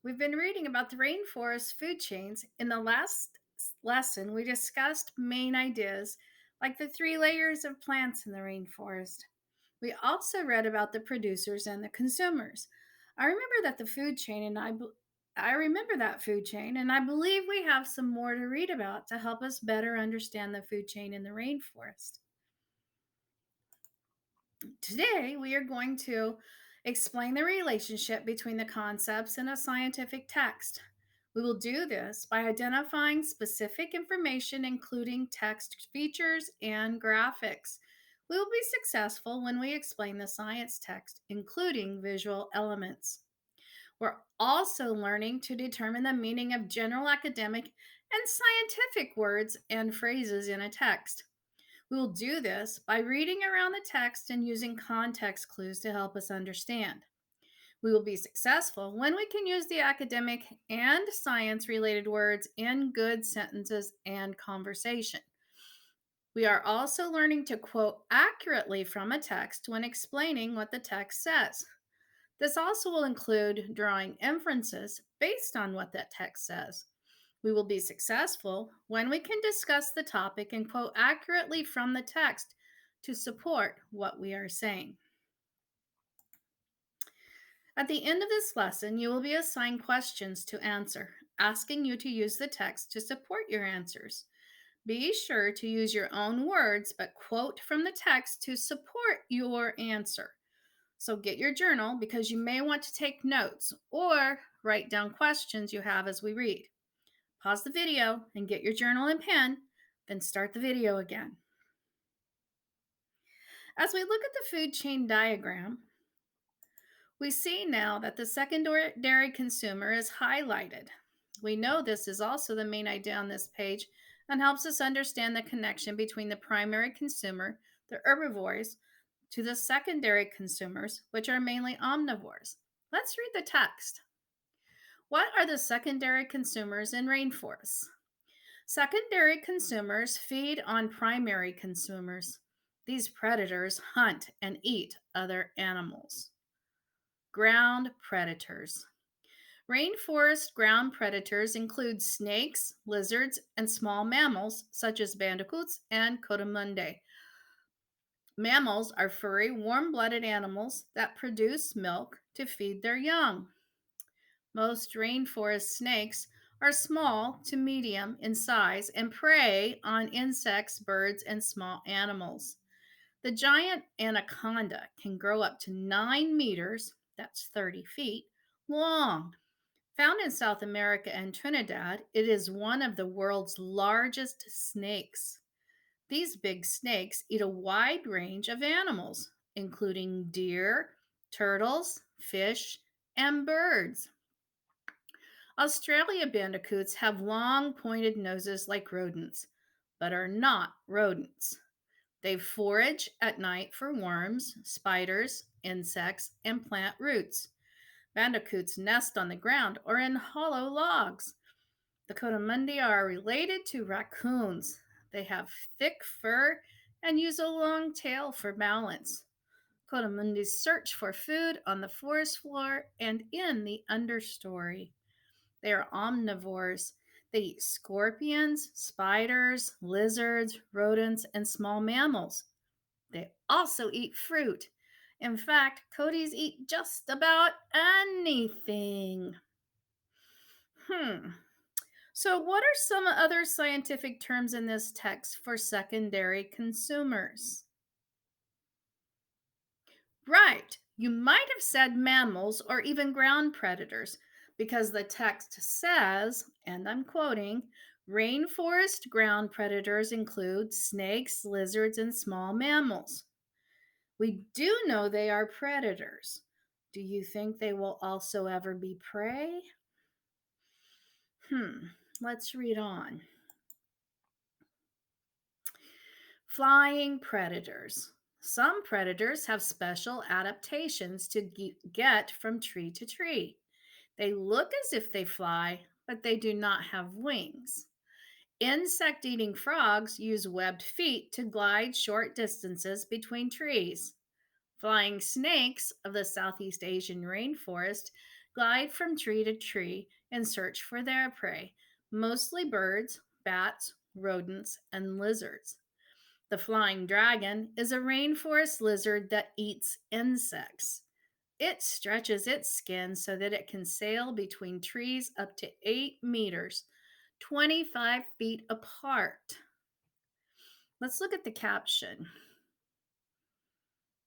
We've been reading about the rainforest food chains. In the last lesson, we discussed main ideas like the three layers of plants in the rainforest. We also read about the producers and the consumers. I remember that the food chain and I remember that food chain and I believe we have some more to read about to help us better understand the food chain in the rainforest. Today, we are going to explain the relationship between the concepts in a scientific text. We will do this by identifying specific information, including text features and graphics. We will be successful when we explain the science text, including visual elements. We're also learning to determine the meaning of general academic and scientific words and phrases in a text. We will do this by reading around the text and using context clues to help us understand. We will be successful when we can use the academic and science related words in good sentences and conversation. We are also learning to quote accurately from a text when explaining what the text says. This also will include drawing inferences based on what that text says. We will be successful when we can discuss the topic and quote accurately from the text to support what we are saying. At the end of this lesson, you will be assigned questions to answer, asking you to use the text to support your answers. Be sure to use your own words, but quote from the text to support your answer. So get your journal because you may want to take notes or write down questions you have as we read. Pause the video and get your journal and pen, then start the video again. As we look at the food chain diagram, we see now that the secondary consumer is highlighted. We know this is also the main idea on this page and helps us understand the connection between the primary consumer, the herbivores, to the secondary consumers, which are mainly omnivores. Let's read the text. What are the secondary consumers in rainforests? Secondary consumers feed on primary consumers. These predators hunt and eat other animals. Ground predators. Rainforest ground predators include snakes, lizards, and small mammals such as bandicoots and coatimundi. Mammals are furry, warm blooded animals that produce milk to feed their young. Most rainforest snakes are small to medium in size and prey on insects, birds, and small animals. The giant anaconda can grow up to 9 meters, that's 30 feet, long. Found in South America and Trinidad, it is one of the world's largest snakes. These big snakes eat a wide range of animals, including deer, turtles, fish, and birds. Australia bandicoots have long pointed noses like rodents, but are not rodents. They forage at night for worms, spiders, insects, and plant roots. Bandicoots nest on the ground or in hollow logs. The coatimundi are related to raccoons. They have thick fur and use a long tail for balance. Coatimundis search for food on the forest floor and in the understory. They are omnivores. They eat scorpions, spiders, lizards, rodents, and small mammals. They also eat fruit. In fact, coaties eat just about anything. Hmm. So, what are some other scientific terms in this text for secondary consumers? Right. You might have said mammals or even ground predators because the text says, and I'm quoting, rainforest ground predators include snakes, lizards, and small mammals. We do know they are predators. Do you think they will also ever be prey? Hmm, let's read on. Flying predators. Some predators have special adaptations to get from tree to tree. They look as if they fly, but they do not have wings. Insect eating frogs use webbed feet to glide short distances between trees. Flying snakes of the Southeast Asian rainforest glide from tree to tree and search for their prey, mostly birds, bats, rodents, and lizards. The flying dragon is a rainforest lizard that eats insects. It stretches its skin so that it can sail between trees up to 8 meters, 25 feet apart. Let's look at the caption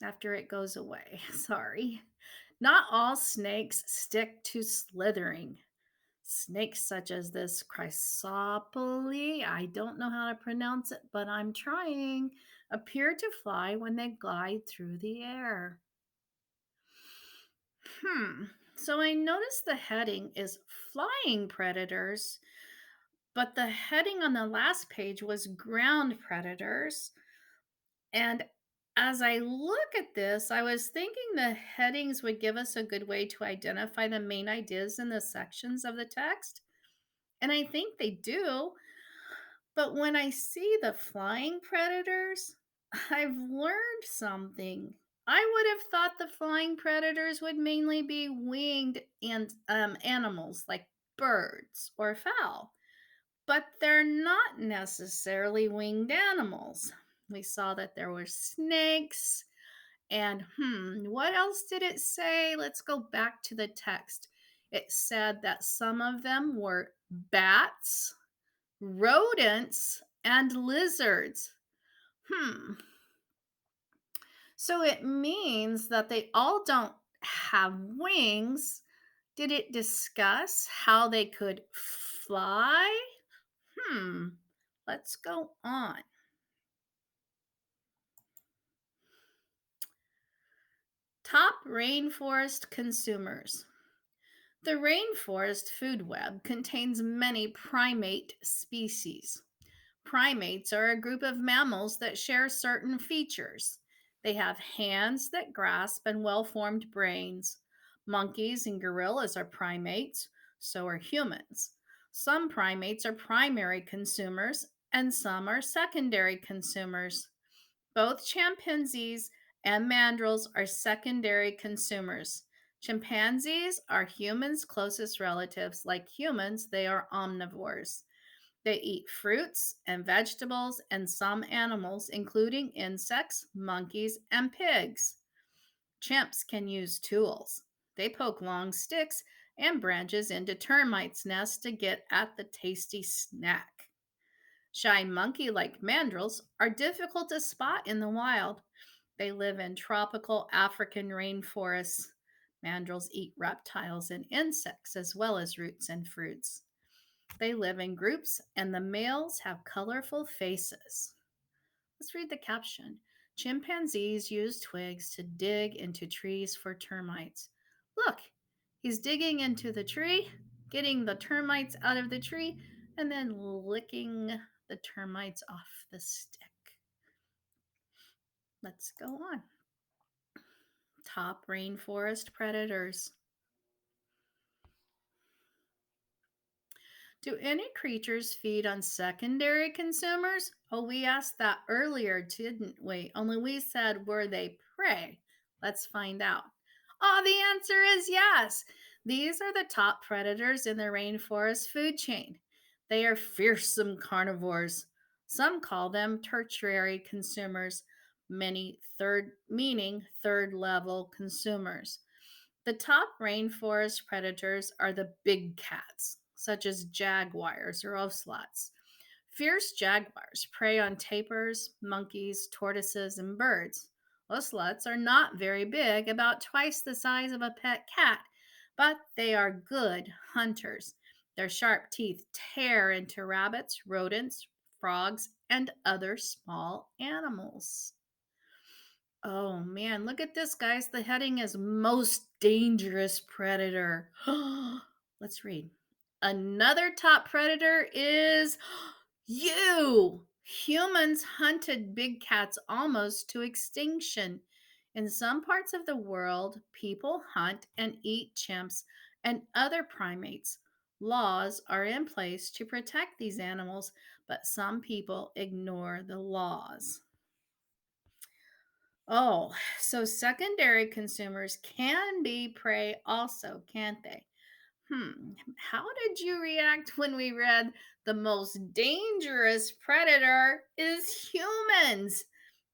after it goes away. Sorry. Not all snakes stick to slithering. Snakes such as this chrysopoli, I don't know how to pronounce it, but I'm trying, appear to fly when they glide through the air. Hmm. So I noticed the heading is flying predators, but the heading on the last page was ground predators. And as I look at this, I was thinking the headings would give us a good way to identify the main ideas in the sections of the text. And I think they do. But when I see the flying predators, I've learned something. I would have thought the flying predators would mainly be winged and animals like birds or fowl, but they're not necessarily winged animals. We saw that there were snakes, and what else did it say? Let's go back to the text. It said that some of them were bats, rodents, and lizards. Hmm. So it means that they all don't have wings. Did it discuss how they could fly? Hmm. Let's go on. Top rainforest consumers. The rainforest food web contains many primate species. Primates are a group of mammals that share certain features. They have hands that grasp and well formed brains. Monkeys and gorillas are primates, so are humans. Some primates are primary consumers, and some are secondary consumers. Both chimpanzees and mandrills are secondary consumers. Chimpanzees are humans' closest relatives. Like humans, they are omnivores. They eat fruits and vegetables and some animals, including insects, monkeys, and pigs. Chimps can use tools. They poke long sticks and branches into termites' nests to get at the tasty snack. Shy monkey like mandrills are difficult to spot in the wild. They live in tropical African rainforests. Mandrills eat reptiles and insects as well as roots and fruits. They live in groups, and the males have colorful faces. Let's read the caption. Chimpanzees use twigs to dig into trees for termites. Look, he's digging into the tree, getting the termites out of the tree, and then licking the termites off the stick. Let's go on. Top rainforest predators. Do any creatures feed on secondary consumers? Oh, we asked that earlier, didn't we? Only we said, were they prey? Let's find out. Oh, the answer is yes. These are the top predators in the rainforest food chain. They are fearsome carnivores. Some call them tertiary consumers, meaning third level consumers. The top rainforest predators are the big cats, such as jaguars or ocelots. Fierce jaguars prey on tapirs, monkeys, tortoises, and birds. Ocelots are not very big, about twice the size of a pet cat, but they are good hunters. Their sharp teeth tear into rabbits, rodents, frogs, and other small animals. Oh man, look at this, guys. The heading is Most Dangerous Predator. Let's read. Another top predator is you. Humans hunted big cats almost to extinction. In some parts of the world, people hunt and eat chimps and other primates. Laws are in place to protect these animals, but some people ignore the laws. Oh, so secondary consumers can be prey also, can't they? How did you react when we read the most dangerous predator is humans?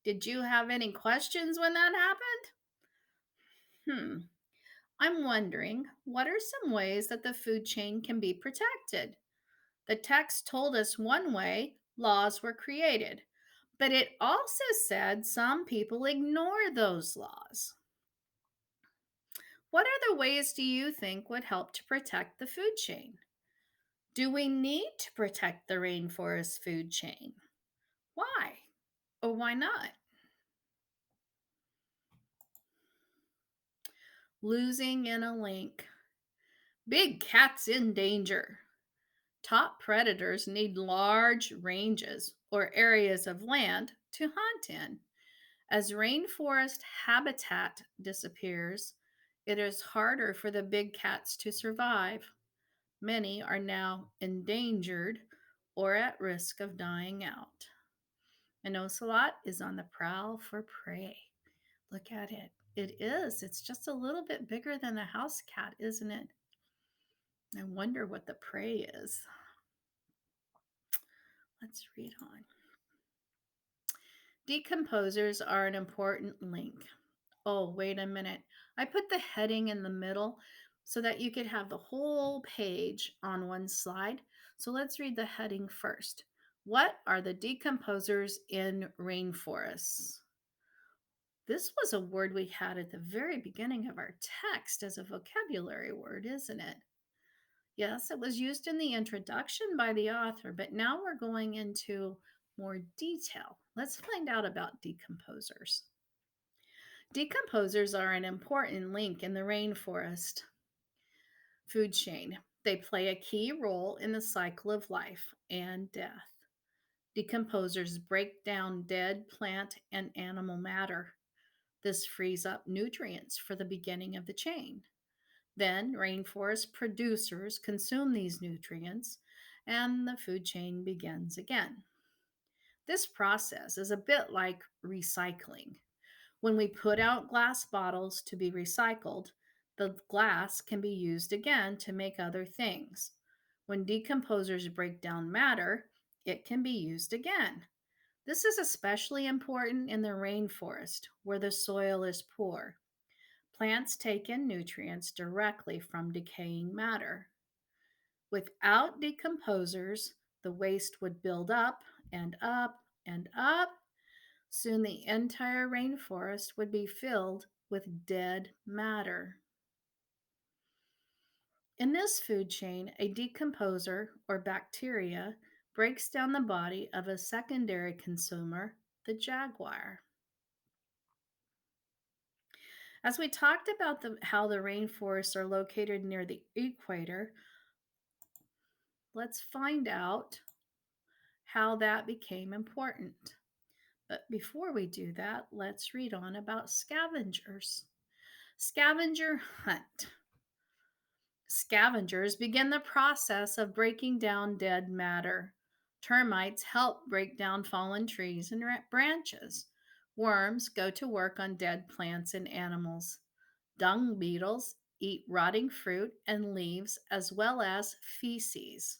Did you have any questions when that happened? Hmm. I'm wondering, what are some ways that the food chain can be protected? The text told us one way laws were created, but it also said some people ignore those laws. What other ways do you think would help to protect the food chain? Do we need to protect the rainforest food chain? Why? Or why not? Losing in a link. Big cats in danger. Top predators need large ranges or areas of land to hunt in. As rainforest habitat disappears, it is harder for the big cats to survive. Many are now endangered or at risk of dying out. An ocelot is on the prowl for prey. Look at it. It is. It's just a little bit bigger than a house cat, isn't it? I wonder what the prey is. Let's read on. Decomposers are an important link. Oh, wait a minute. I put the heading in the middle so that you could have the whole page on one slide. So let's read the heading first. What are the decomposers in rainforests? This was a word we had at the very beginning of our text as a vocabulary word, isn't it? Yes, it was used in the introduction by the author, but now we're going into more detail. Let's find out about decomposers. Decomposers are an important link in the rainforest food chain. They play a key role in the cycle of life and death. Decomposers break down dead plant and animal matter. This frees up nutrients for the beginning of the chain. Then rainforest producers consume these nutrients and the food chain begins again. This process is a bit like recycling. When we put out glass bottles to be recycled, the glass can be used again to make other things. When decomposers break down matter, it can be used again. This is especially important in the rainforest where the soil is poor. Plants take in nutrients directly from decaying matter. Without decomposers, the waste would build up and up and up. Soon the entire rainforest would be filled with dead matter. In this food chain, a decomposer or bacteria breaks down the body of a secondary consumer, the jaguar. As we talked about how the rainforests are located near the equator, let's find out how that became important. But before we do that, let's read on about scavengers. Scavenger hunt. Scavengers begin the process of breaking down dead matter. Termites help break down fallen trees and branches. Worms go to work on dead plants and animals. Dung beetles eat rotting fruit and leaves as well as feces.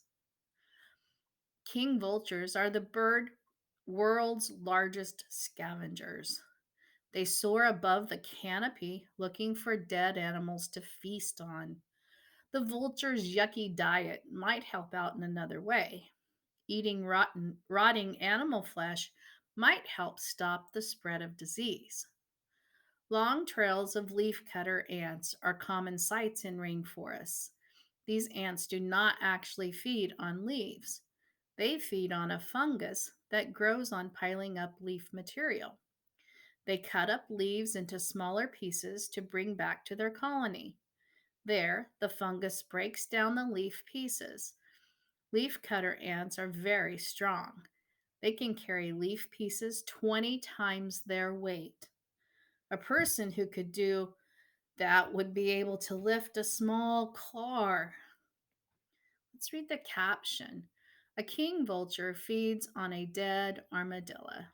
King vultures are the bird world's largest scavengers. They soar above the canopy looking for dead animals to feast on. The vulture's yucky diet might help out in another way. Eating rotting animal flesh might help stop the spread of disease. Long trails of leafcutter ants are common sights in rainforests. These ants do not actually feed on leaves. They feed on a fungus that grows on piling up leaf material. They cut up leaves into smaller pieces to bring back to their colony. There, the fungus breaks down the leaf pieces. Leafcutter ants are very strong. They can carry leaf pieces 20 times their weight. A person who could do that would be able to lift a small car. Let's read the caption. A king vulture feeds on a dead armadillo.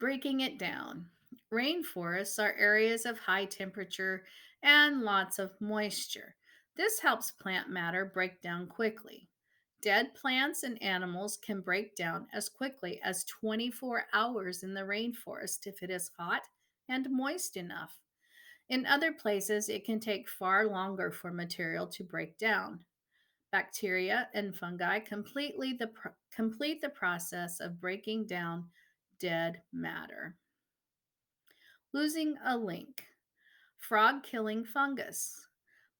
Breaking it down. Rainforests are areas of high temperature and lots of moisture. This helps plant matter break down quickly. Dead plants and animals can break down as quickly as 24 hours in the rainforest if it is hot and moist enough. In other places, it can take far longer for material to break down. Bacteria and fungi complete the process of breaking down dead matter. Losing a link. Frog killing fungus.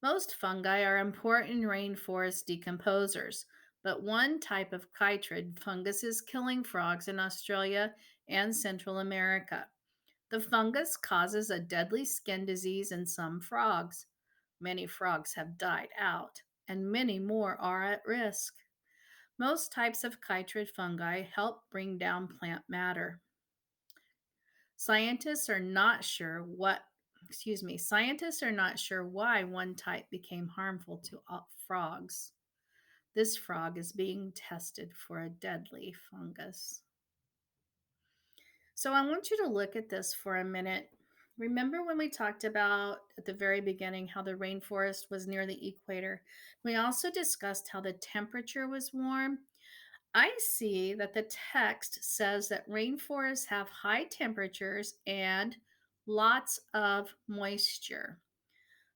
Most fungi are important rainforest decomposers, but one type of chytrid fungus is killing frogs in Australia and Central America. The fungus causes a deadly skin disease in some frogs. Many frogs have died out, and many more are at risk. Most types of chytrid fungi help bring down plant matter. Scientists are not sure scientists are not sure why one type became harmful to frogs. This frog is being tested for a deadly fungus. So I want you to look at this for a minute. Remember when we talked about at the very beginning how the rainforest was near the equator? We also discussed how the temperature was warm. I see that the text says that rainforests have high temperatures and lots of moisture.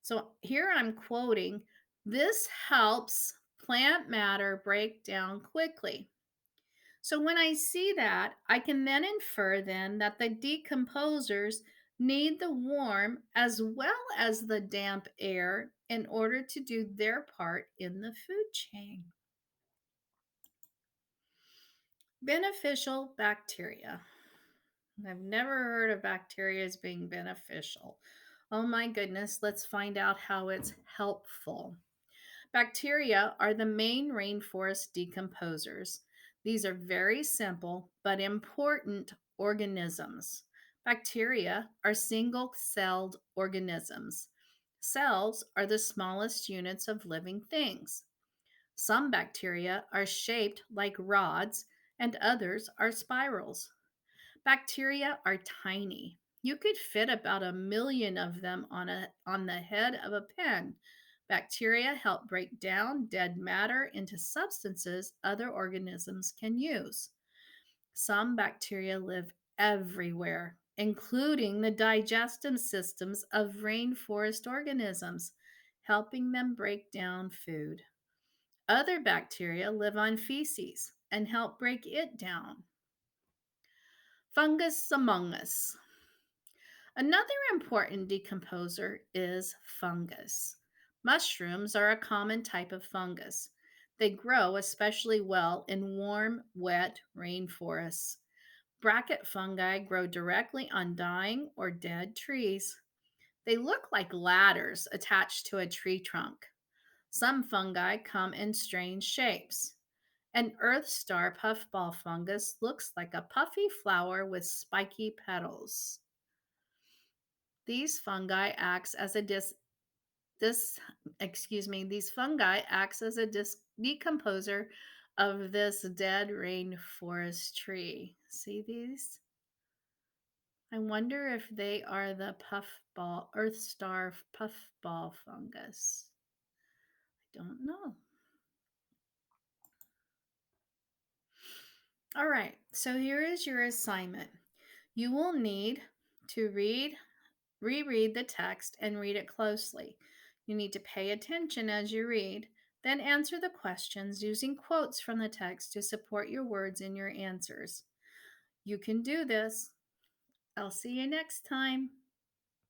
So here I'm quoting, this helps plant matter break down quickly. So when I see that, I can then infer then that the decomposers need the warm as well as the damp air in order to do their part in the food chain. Beneficial bacteria. I've never heard of bacteria as being beneficial. Oh my goodness, let's find out how it's helpful. Bacteria are the main rainforest decomposers. These are very simple but important organisms. Bacteria are single celled organisms. Cells are the smallest units of living things. Some bacteria are shaped like rods, and others are spirals. Bacteria are tiny. You could fit about 1 million of them on the head of a pen. Bacteria help break down dead matter into substances other organisms can use. Some bacteria live everywhere, including the digestive systems of rainforest organisms, helping them break down food. Other bacteria live on feces and help break it down. Fungus among us. Another important decomposer is fungus. Mushrooms are a common type of fungus. They grow especially well in warm, wet rainforests. Bracket fungi grow directly on dying or dead trees. They look like ladders attached to a tree trunk. Some fungi come in strange shapes. An earth star puffball fungus looks like a puffy flower with spiky petals. These fungi acts as a this these fungi acts as a decomposer of this dead rainforest tree. See these? I wonder if they are the puffball earth star puffball fungus. I don't know. All right, so here is your assignment. You will need to reread the text and read it closely. You need to pay attention as you read, then answer the questions using quotes from the text to support your words in your answers. You can do this. I'll see you next time.